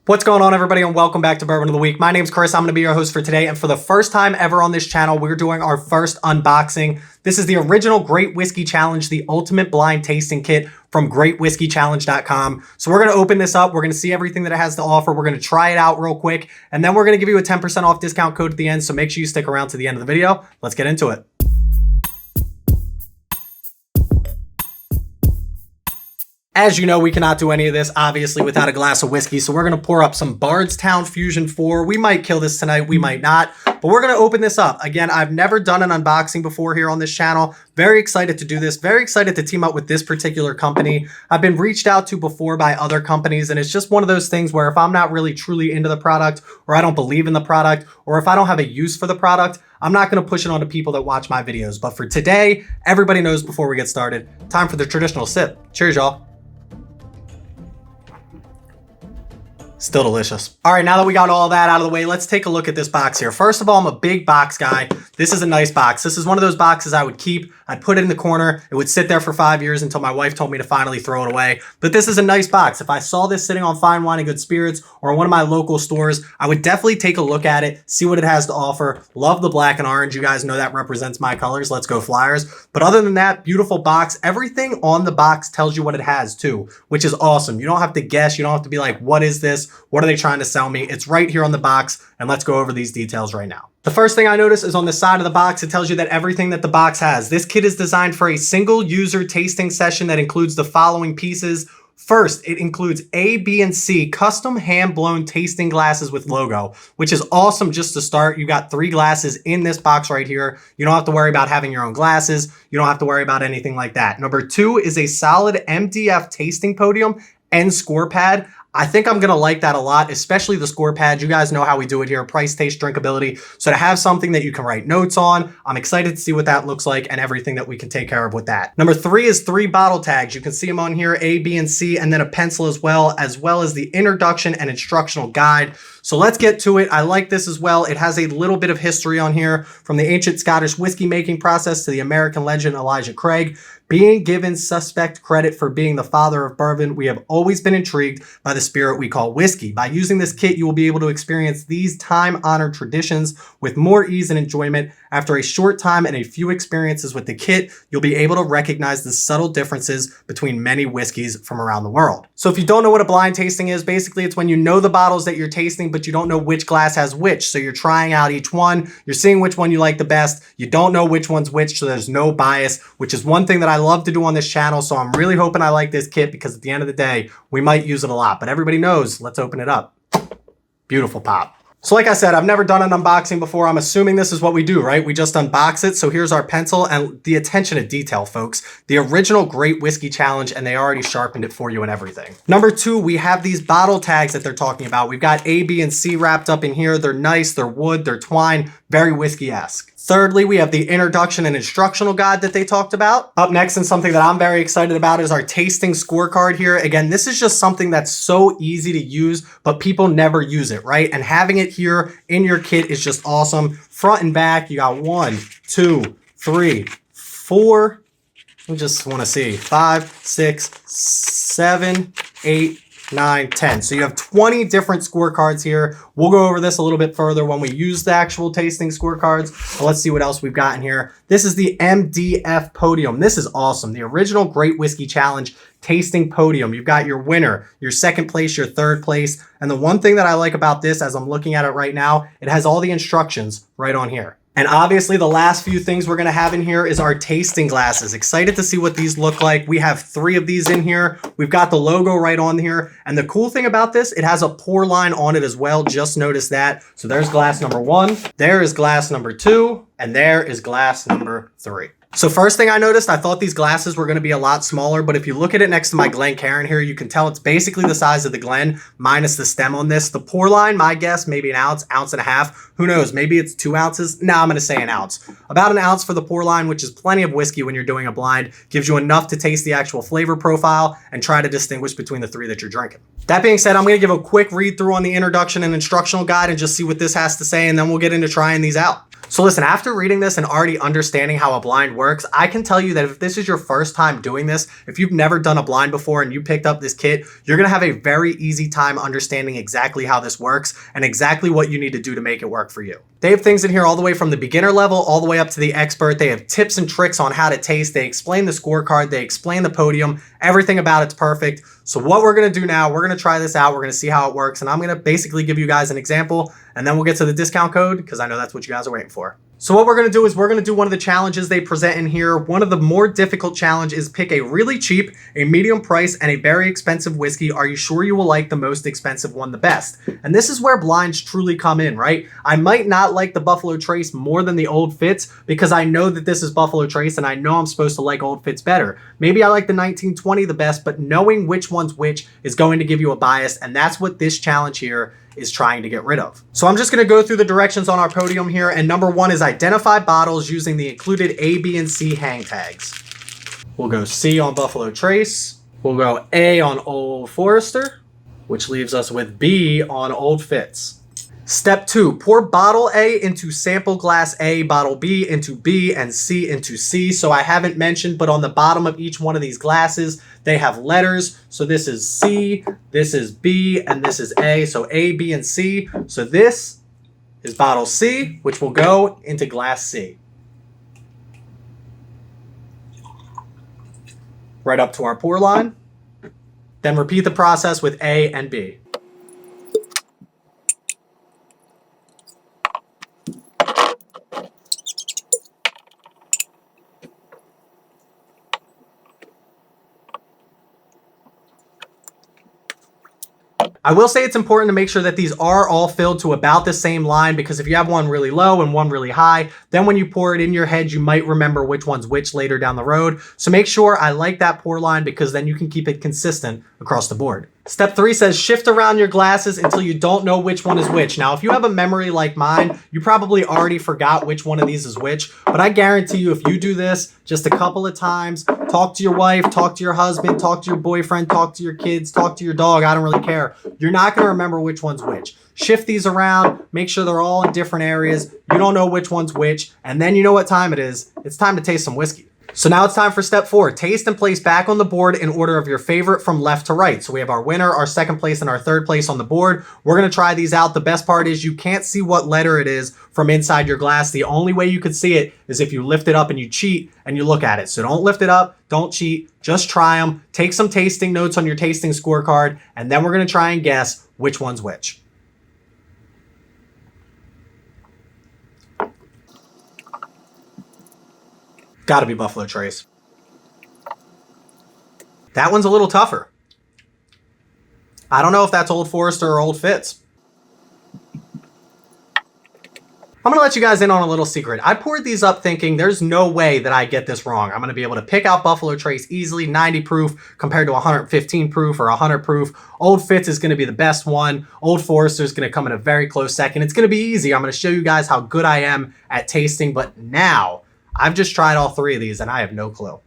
What's going on, everybody, and welcome back to Bourbon of the Week. My name's Chris. I'm going to be your host for today, and for the first time ever on this channel, we're doing our first unboxing. This is the original Great Whiskey Challenge, the ultimate blind tasting kit from greatwhiskeychallenge.com. So we're going to open this up. We're going to see everything that it has to offer. We're going to try it out real quick, and then we're going to give you a 10% off discount code at the end, so make sure you stick around to the end of the video. Let's get into it. As you know, we cannot do any of this, obviously, without a glass of whiskey. So we're going to pour up some Bardstown Fusion 4. We might kill this tonight. We might not. But we're going to open this up. Again, I've never done an unboxing before here on this channel. Very excited to do this. Very excited to team up with this particular company. I've been reached out to before by other companies, and it's just one of those things where if I'm not really truly into the product, or I don't believe in the product, or if I don't have a use for the product, I'm not going to push it on to people that watch my videos. But for today, everybody knows before we get started, time for the traditional sip. Cheers, y'all. Still delicious. All right, now that we got all that out of the way, let's take a look at this box here. First of all, I'm a big box guy. This is a nice box. This is one of those boxes I would keep. I'd put it in the corner. It would sit there for 5 years until my wife told me to finally throw it away. But this is a nice box. If I saw this sitting on Fine Wine and Good Spirits or in one of my local stores, I would definitely take a look at it, see what it has to offer. Love the black and orange. You guys know that represents my colors. Let's go Flyers. But other than that, beautiful box. Everything on the box tells you what it has too, which is awesome. You don't have to guess. You don't have to be like, what is this? What are they trying to sell me? It's right here on the box, and let's go over these details right now. The first thing I notice is on the side of the box, it tells you that everything that the box has. This kit is designed for a single user tasting session that includes the following pieces. First, it includes A, B, and C custom hand-blown tasting glasses with logo, which is awesome just to start. You got 3 glasses in this box right here. You don't have to worry about having your own glasses. You don't have to worry about anything like that. Number 2 is a solid MDF tasting podium and score pad. I think I'm going to like that a lot, especially the score pad. You guys know how we do it here, price, taste, drinkability. So to have something that you can write notes on, I'm excited to see what that looks like and everything that we can take care of with that. Number 3 is 3 bottle tags. You can see them on here, A, B, and C, and then a pencil as well as the introduction and instructional guide. So let's get to it. I like this as well. It has a little bit of history on here, from the ancient Scottish whiskey making process to the American legend Elijah Craig. Being given suspect credit for being the father of bourbon, we have always been intrigued by the spirit we call whiskey. By using this kit, you will be able to experience these time-honored traditions with more ease and enjoyment. After a short time and a few experiences with the kit, you'll be able to recognize the subtle differences between many whiskeys from around the world. So if you don't know what a blind tasting is, basically it's when you know the bottles that you're tasting, but you don't know which glass has which. So you're trying out each one, you're seeing which one you like the best, you don't know which one's which, so there's no bias, which is one thing that I love to do on this channel. So I'm really hoping I like this kit, because at the end of the day, we might use it a lot. But everybody knows, let's open it up. Beautiful pop. So like I said, I've never done an unboxing before. I'm assuming this is what we do, right? We just unbox it. So here's our pencil, and the attention to detail, folks. The original Great Whiskey Challenge, and they already sharpened it for you and everything. Number 2, we have these bottle tags that they're talking about. We've got A, B, and C wrapped up in here. They're nice, they're wood, they're twine, very whiskey-esque. Thirdly, we have the introduction and instructional guide that they talked about. Up next, and something that I'm very excited about, is our tasting scorecard here. Again, this is just something that's so easy to use, but people never use it, right? And having it here in your kit is just awesome. Front and back, you got 1, 2, 3, 4. I just want to see 5, 6, 7, 8, 9, 10. So you have 20 different scorecards here. We'll go over this a little bit further when we use the actual tasting scorecards. But let's see what else we've got in here. This is the MDF podium. This is awesome. The original Great Whiskey Challenge tasting podium. You've got your winner, your second place, your third place. And the one thing that I like about this, as I'm looking at it right now, it has all the instructions right on here. And obviously the last few things we're going to have in here is our tasting glasses. Excited to see what these look like. We have 3 of these in here. We've got the logo right on here. And the cool thing about this, it has a pour line on it as well. Just notice that. So there's glass number 1. There is glass number 2. And there is glass number 3. So first thing I noticed, I thought these glasses were going to be a lot smaller, but if you look at it next to my Glencairn here, you can tell it's basically the size of the Glen minus the stem on this. The pour line, my guess, maybe an ounce, ounce and a half. Who knows? Maybe it's 2 ounces. No, I'm going to say an ounce. About an ounce for the pour line, which is plenty of whiskey when you're doing a blind. Gives you enough to taste the actual flavor profile and try to distinguish between the 3 that you're drinking. That being said, I'm going to give a quick read through on the introduction and instructional guide and just see what this has to say, and then we'll get into trying these out. So listen, after reading this and already understanding how a blind works, I can tell you that if this is your first time doing this, if you've never done a blind before and you picked up this kit, you're gonna have a very easy time understanding exactly how this works and exactly what you need to do to make it work for you. They have things in here all the way from the beginner level all the way up to the expert. They have tips and tricks on how to taste. They explain the scorecard. They explain the podium. Everything about it's perfect. So what we're gonna do now, we're gonna try this out. We're gonna see how it works. And I'm gonna basically give you guys an example and then we'll get to the discount code because I know that's what you guys are waiting for. So what we're gonna do is we're gonna do one of the challenges they present in here. One of the more difficult challenges is pick a really cheap, a medium price, and a very expensive whiskey. Are you sure you will like the most expensive one the best? And this is where blinds truly come in, right? I might not like the Buffalo Trace more than the Old Fitz because I know that this is Buffalo Trace and I know I'm supposed to like Old Fitz better. Maybe I like the 1920 the best, but knowing which one's which is going to give you a bias, and that's what this challenge here is trying to get rid of. So I'm just gonna go through the directions on our podium here, and number one is identify bottles using the included A, B, and C hang tags. We'll go C on Buffalo Trace. We'll go A on Old Forester, which leaves us with B on Old Fitz. Step 2, pour bottle A into sample glass A, bottle B into B, and C into C. So I haven't mentioned, but on the bottom of each one of these glasses, they have letters. So this is C, this is B, and this is A. So A, B, and C. So this is bottle C, which will go into glass C. Right up to our pour line. Then repeat the process with A and B. I will say it's important to make sure that these are all filled to about the same line, because if you have one really low and one really high, then when you pour it in your head, you might remember which one's which later down the road. So make sure I like that pour line because then you can keep it consistent across the board. Step 3 says shift around your glasses until you don't know which one is which. Now, if you have a memory like mine, you probably already forgot which one of these is which, but I guarantee you if you do this just a couple of times, talk to your wife, talk to your husband, talk to your boyfriend, talk to your kids, talk to your dog, I don't really care. You're not gonna remember which one's which. Shift these around, make sure they're all in different areas. You don't know which one's which, and then you know what time it is. It's time to taste some whiskey. So now it's time for step 4. Taste and place back on the board in order of your favorite from left to right. So we have our winner, our second place, and our third place on the board. We're gonna try these out. The best part is you can't see what letter it is from inside your glass. The only way you could see it is if you lift it up and you cheat and you look at it. So don't lift it up, don't cheat, just try them. Take some tasting notes on your tasting scorecard, and then we're gonna try and guess which one's which. Gotta be Buffalo Trace. That one's a little tougher. I don't know if that's Old Forester or Old Fitz. I'm gonna let you guys in on a little secret. I poured these up thinking there's no way that I get this wrong. I'm gonna be able to pick out Buffalo Trace easily, 90 proof compared to 115 proof or 100 proof. Old Fitz is gonna be the best one. Old Forester is gonna come in a very close second. It's gonna be easy. I'm gonna show you guys how good I am at tasting, but now, I've just tried all 3 of these and I have no clue.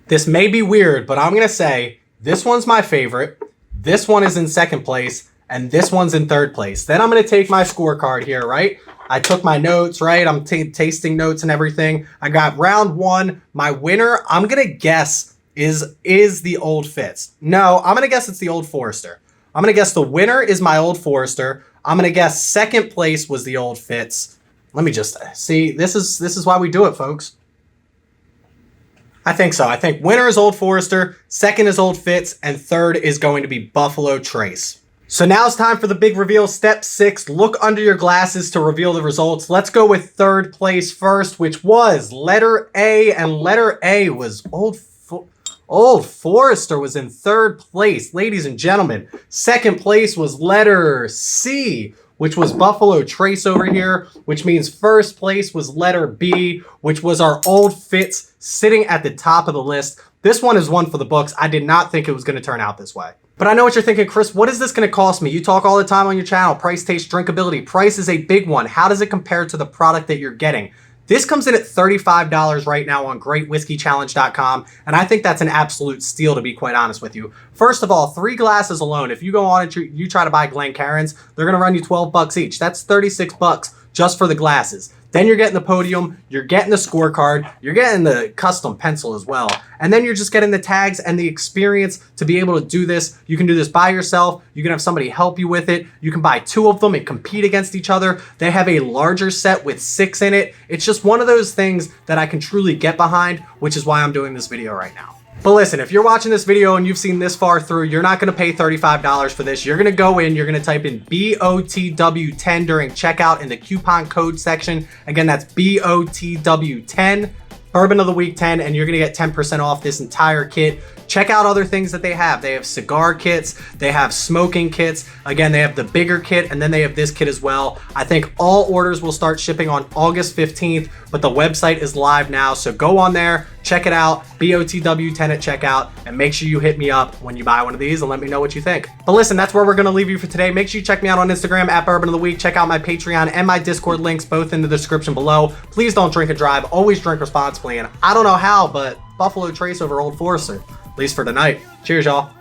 This may be weird, but I'm gonna say this one's my favorite, this one is in second place, and this one's in third place. Then I'm gonna take my scorecard here, right? I took my notes, right? I'm tasting notes and everything. I got round 1. My winner, I'm gonna guess is the Old Fitz. No, I'm gonna guess it's the Old Forester. I'm gonna guess the winner is my Old Forester. I'm gonna guess second place was the Old Fitz. Let me just see. This is why we do it, folks. I think so. I think winner is Old Forester, second is Old Fitz, and third is going to be Buffalo Trace. So now it's time for the big reveal. Step 6, look under your glasses to reveal the results. Let's go with third place first, which was letter A, and letter A was Old Forester was in third place. Ladies and gentlemen, second place was letter C, which was Buffalo Trace over here, which means first place was letter B, which was our Old Fitz sitting at the top of the list. This one is one for the books. I did not think it was gonna turn out this way. But I know what you're thinking, Chris, what is this gonna cost me? You talk all the time on your channel, price, taste, drinkability. Price is a big one. How does it compare to the product that you're getting? This comes in at $35 right now on greatwhiskeychallenge.com, and I think that's an absolute steal, to be quite honest with you. First of all, 3 glasses alone, if you go on and you try to buy Glencairns, they're gonna run you 12 bucks each. That's 36 bucks just for the glasses. Then you're getting the podium, you're getting the scorecard, you're getting the custom pencil as well. And then you're just getting the tags and the experience to be able to do this. You can do this by yourself. You can have somebody help you with it. You can buy 2 of them and compete against each other. They have a larger set with 6 in it. It's just one of those things that I can truly get behind, which is why I'm doing this video right now. But listen, if you're watching this video and you've seen this far through, you're not going to pay $35 for this. You're going to go in, you're going to type in BOTW10 during checkout in the coupon code section. Again, that's BOTW10, Bourbon of the Week 10, and you're going to get 10% off this entire kit. Check out other things that they have. They have cigar kits, they have smoking kits. Again, they have the bigger kit, and then they have this kit as well. I think all orders will start shipping on August 15th, but the website is live now. So go on there, check it out, BOTW10 at checkout, and make sure you hit me up when you buy one of these and let me know what you think. But listen, that's where we're gonna leave you for today. Make sure you check me out on Instagram at Bourbon of the Week. Check out my Patreon and my Discord links, both in the description below. Please don't drink and drive. Always drink responsibly. And I don't know how, but Buffalo Trace over Old Forester. At least for tonight. Cheers, y'all.